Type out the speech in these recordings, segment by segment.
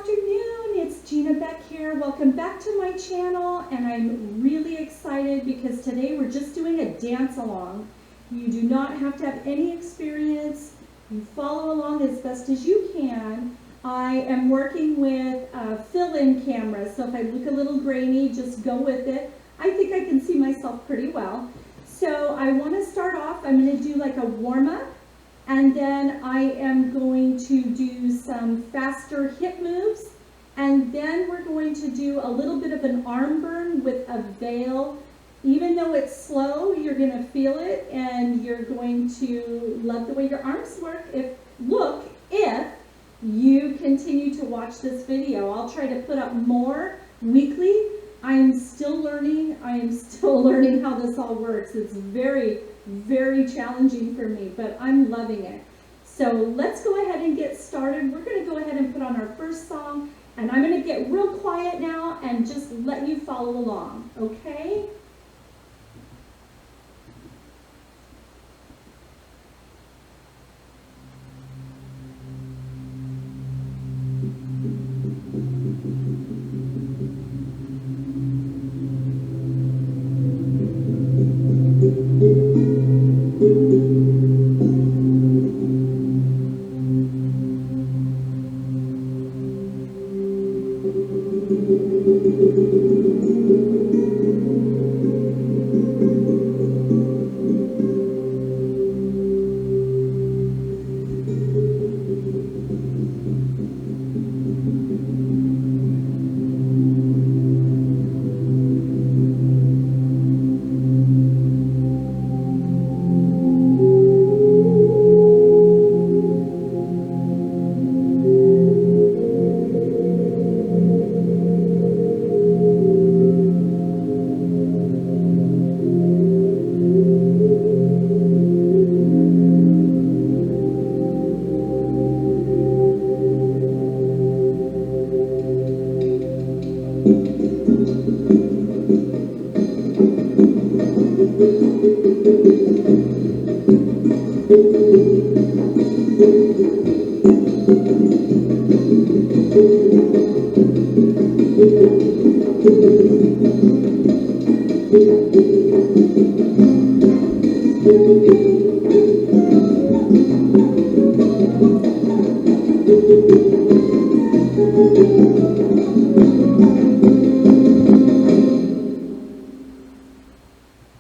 afternoon, it's Gina Beck here. Welcome back to my channel, and I'm really excited because today we're just doing a dance along. You do not have to have any experience. You follow along as best as you can. I am working with fill-in cameras, so if I look a little grainy, just go with it. I think I can see myself pretty well. So I want to start off, I'm going to do like a warm-up. And then I am going to do some faster hip moves, and then we're going to do a little bit of an arm burn with a veil. Even though it's slow, you're going to feel it, and you're going to love the way your arms work. If you continue to watch this video. I'll try to put up more weekly. I'm still learning. I am still learning how this all works. It's very challenging for me, but I'm loving it. So let's go ahead and get started. We're going to go ahead and put on our first song, and I'm going to get real quiet now and just let you follow along, okay?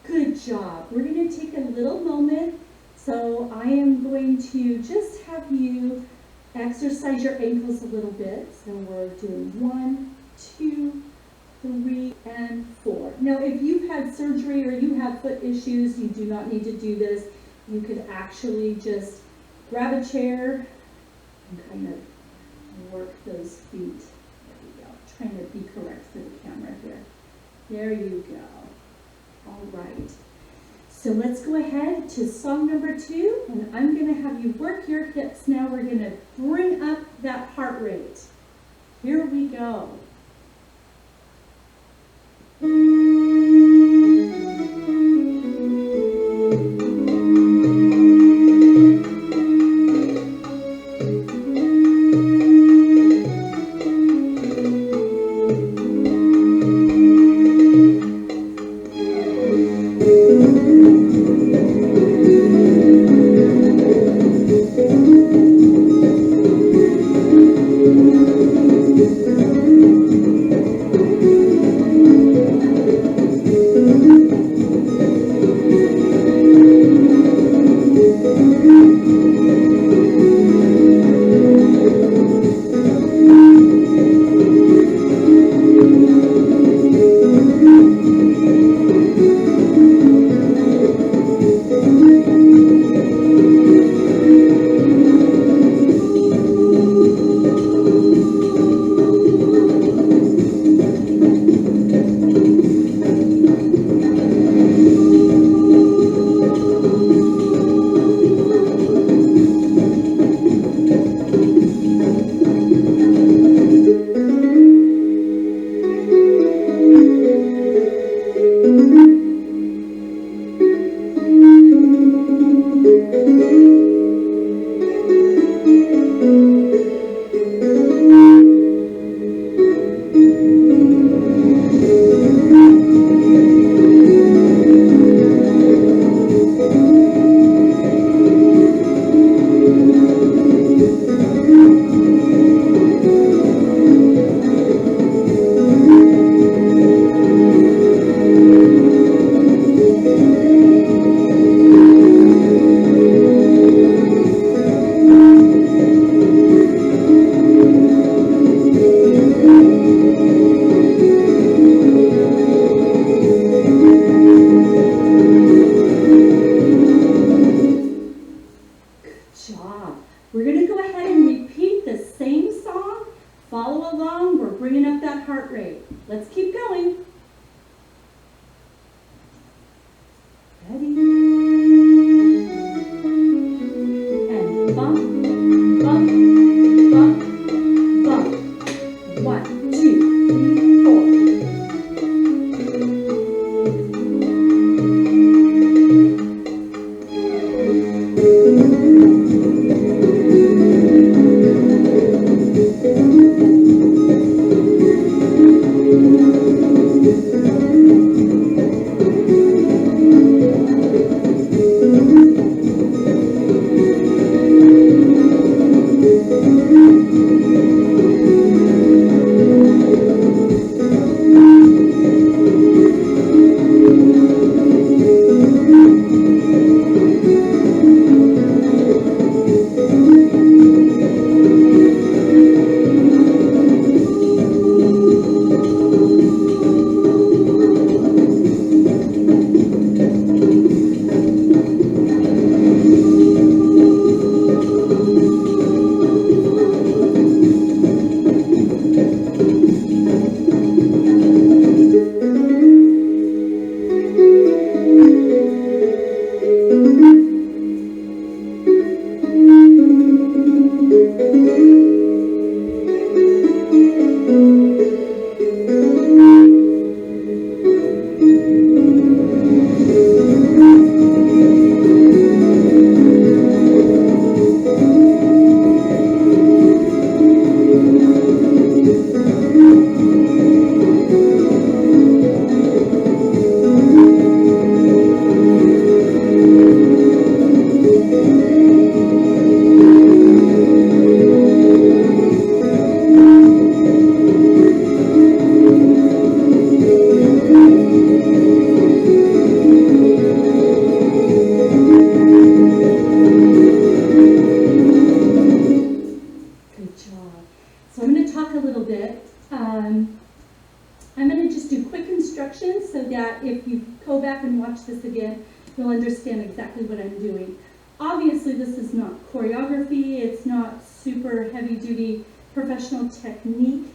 Good job. We're going to take a little moment. So I am going to just have you exercise your ankles a little bit. So we're doing 1, 2, 3, and 4. Now, if you've had surgery or you have foot issues, you do not need to do this. You could actually just grab a chair and kind of work those feet. There we go. Trying to be correct for the camera here. There you go. All right. So let's go ahead to song number 2, and I'm going to have you work your hips now. We're going to bring up that heart rate. Here we go. Follow along, we're bringing up that heart rate. Let's keep going. Ready? And bump, bump, bump, bump. 1, 2, 3, 4. I'm going to just do quick instructions so that if you go back and watch this again, you'll understand exactly what I'm doing. Obviously, this is not choreography, it's not super heavy-duty professional technique,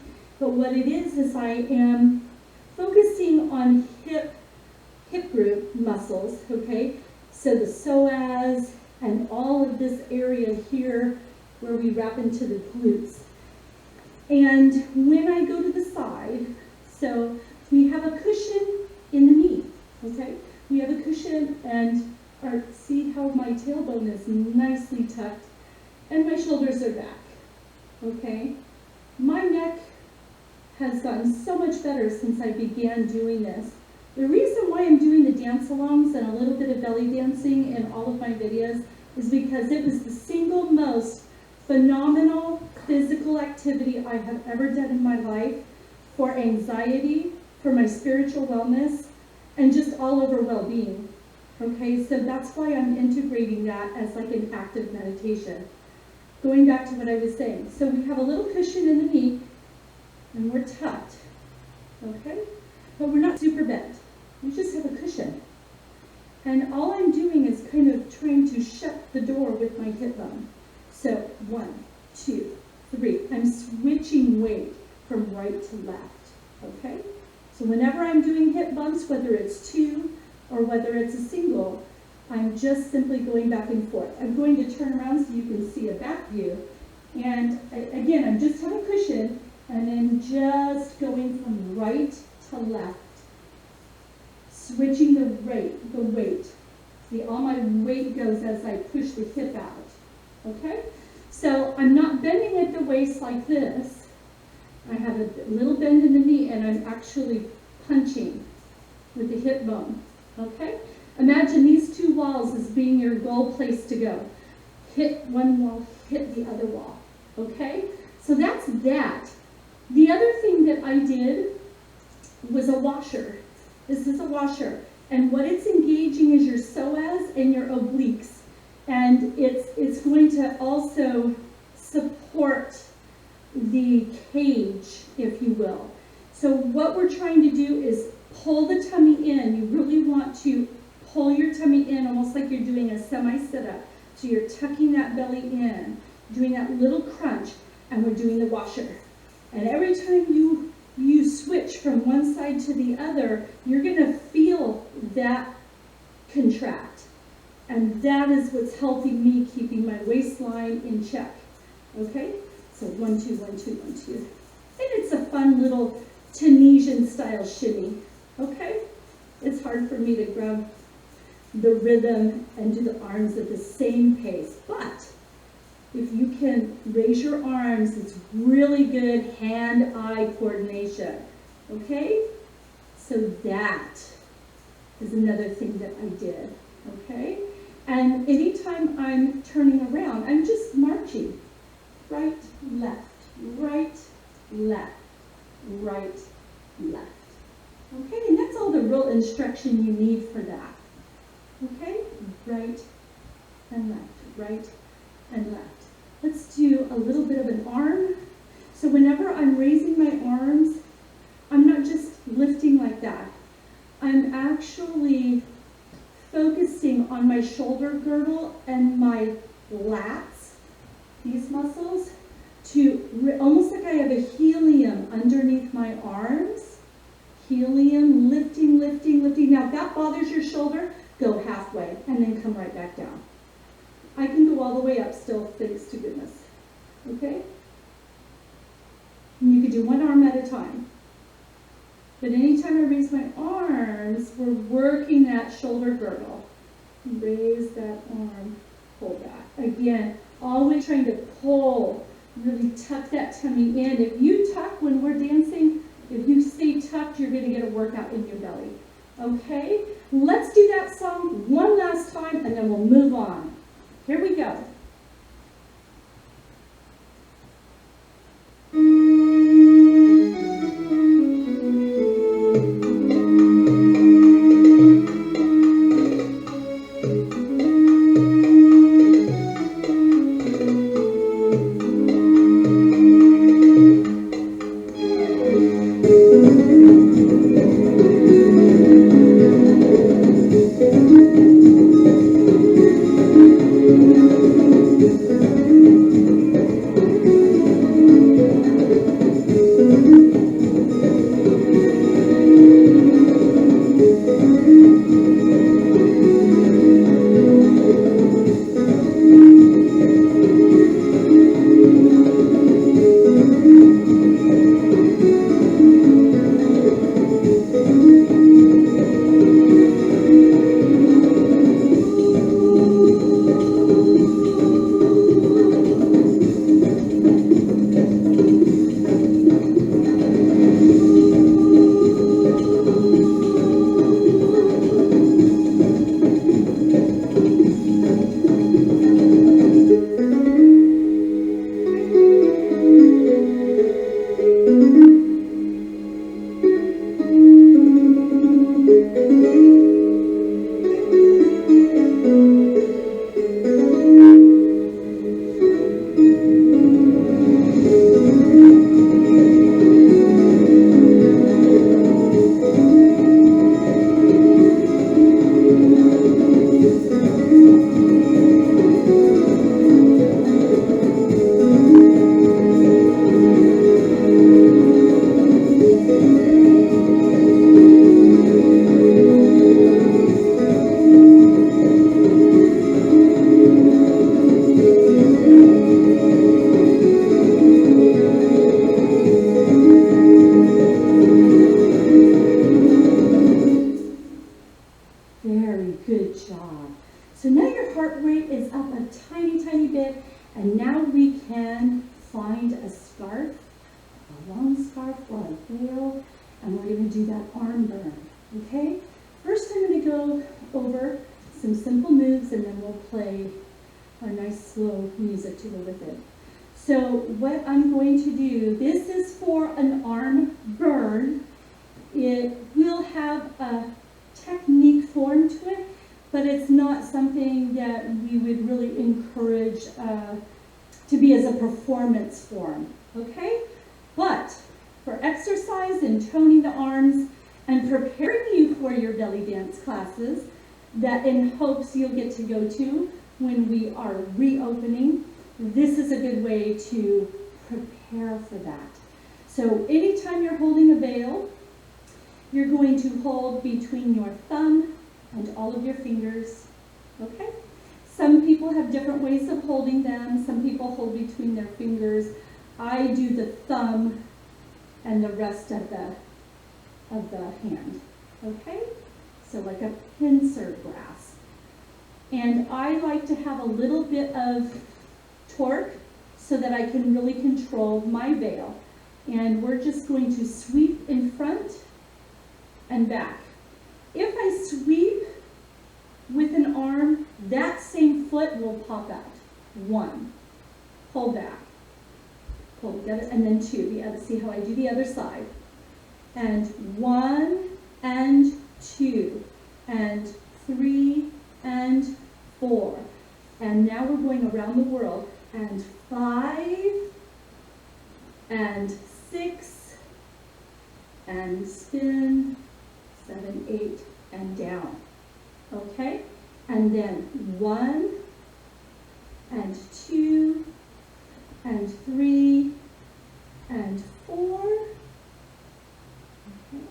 but what it is I am focusing on hip group muscles, okay? So the psoas and all of this area here where we wrap into the glutes. And when I go to the side, so we have a cushion in the knee, okay? We have a cushion and see how my tailbone is nicely tucked and my shoulders are back, okay? My neck has gotten so much better since I began doing this. The reason why I'm doing the dance-alongs and a little bit of belly dancing in all of my videos is because it was the single most phenomenal physical activity I have ever done in my life for anxiety, for my spiritual wellness, and just all over well-being. Okay, so that's why I'm integrating that as like an active meditation. Going back to what I was saying. So we have a little cushion in the knee, and we're tucked, okay? But we're not super bent. We just have a cushion. And all I'm doing is kind of trying to shut the door with my hip bone. So 1, 2, 3. I'm switching weight from right to left, okay? So whenever I'm doing hip bumps, whether it's 2 or whether it's a single, I'm just simply going back and forth. I'm going to turn around so you can see a back view. And again, I'm just on a cushion and then just going from right to left. Switching the weight. See, all my weight goes as I push the hip out, okay? So I'm not bending at the waist like this. I have a little bend in the knee and I'm actually punching with the hip bone, okay? Imagine these two walls as being your goal place to go. Hit one wall, hit the other wall, okay? So that's that. The other thing that I did was a washer. This is a washer. And what it's engaging is your psoas and your obliques. And it's going to also support the cage, if you will. So what we're trying to do is pull the tummy in. You really want to pull your tummy in almost like you're doing a semi-sit-up. So you're tucking that belly in, doing that little crunch, and we're doing the washer. And every time you switch from one side to the other, you're going to feel that contract. And that is what's helping me keeping my waistline in check. Okay? So 1, 2, 1, 2, 1, 2. And it's a fun little Tunisian style shimmy. Okay? It's hard for me to grab the rhythm and do the arms at the same pace. But if you can raise your arms, it's really good hand-eye coordination. Okay? So that is another thing that I did. Okay? And anytime I'm turning around, I'm just marching. Right, left, right, left, right, left. Okay, and that's all the real instruction you need for that. Okay, right and left, right and left. Let's do a little bit of an arm. So whenever I'm raising my arms, I'm not just lifting like that. I'm actually focusing on my shoulder girdle and my lats, these muscles, to almost like I have a helium underneath my arms. Helium, lifting, lifting, lifting. Now if that bothers your shoulder, go halfway and then come right back down. I can go all the way up still, thanks to goodness. Okay? And you can do one arm at a time. But anytime I raise my arms, we're working that shoulder girdle. Raise that arm, pull that. Again, always trying to pull, really tuck that tummy in. If you tuck when we're dancing, if you stay tucked, you're going to get a workout in your belly. Okay? Let's do that song one last time, and then we'll move on. Here we go. And now we can find a scarf, a long scarf or a veil, and we're going to do that arm burn, okay? First I'm going to go over some simple moves, and then we'll play our nice slow music to go with it. So what I'm going to do, this is for an arm burn. It will have a technique form to it, but it's not something that we would really encourage to be as a performance form, okay? But for exercise and toning the arms and preparing you for your belly dance classes that in hopes you'll get to go to when we are reopening, this is a good way to prepare for that. So anytime you're holding a veil, you're going to hold between your thumb and all of your fingers, okay? Some people have different ways of holding them. Some people hold between their fingers. I do the thumb and the rest of the hand, okay? So like a pincer grasp. And I like to have a little bit of torque so that I can really control my veil. And we're just going to sweep in front and back. If I sweep with an arm, that same foot will pop out. 1, pull back, pull together, and then 2. The other, see how I do the other side. And 1 and 2 and 3 and 4. And now we're going around the world. And 5 and 6 and spin, 7, 8, and down. Okay? And then 1 and 2 and 3 and 4. Okay?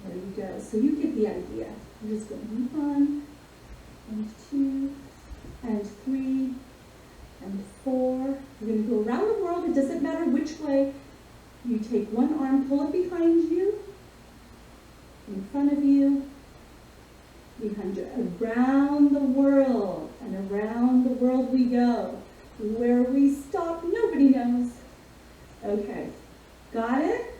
There you go. So you get the idea. We're just going 1 and 2 and 3 and 4. We're going to go around the world. It doesn't matter which way. You take one arm, pull it behind you, in front of you, behind you, around the world, and around the world we go. Where we stop, nobody knows. Okay, got it?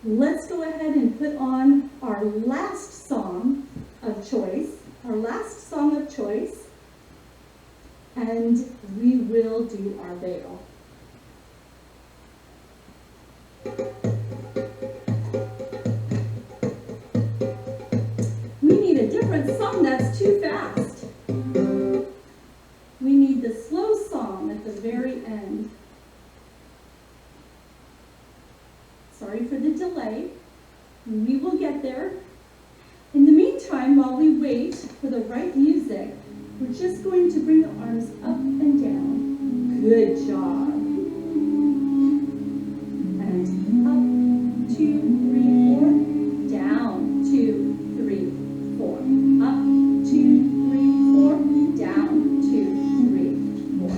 Let's go ahead and put on our last song of choice, and we will do our veil. We need a different song that's too fast. We need the slow song at the very end. Sorry for the delay. We will get there. In the meantime, while we wait for the right music, we're just going to bring the arms up and down. Good job. And up, 2, 3, 4. Down, 2, 3, 4. Up, 2, 3, 4. Down, 2, 3, 4.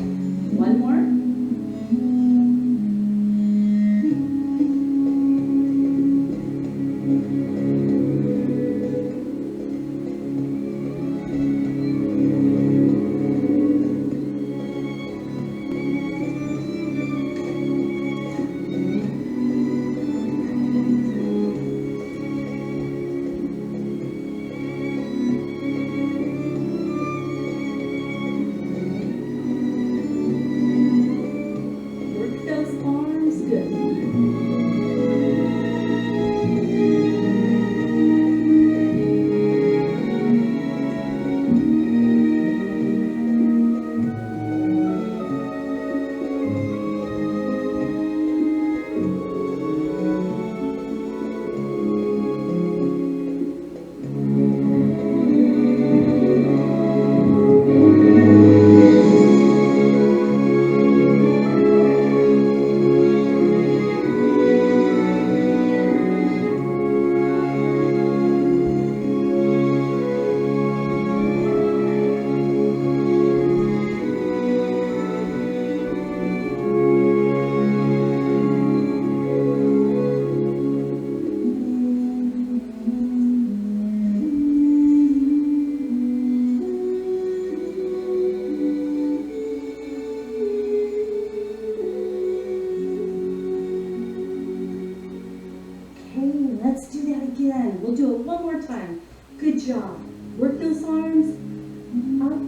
One more. We'll do it one more time. Good job. Work those arms up.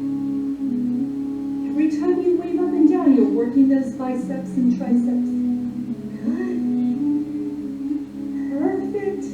Every time you wave up and down, you're working those biceps and triceps. Good. Perfect.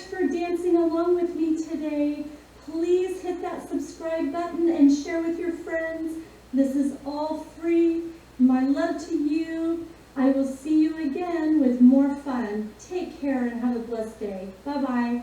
for dancing along with me today. Please hit that subscribe button and share with your friends. This is all free. My love to you. I will see you again with more fun. Take care and have a blessed day. Bye-bye.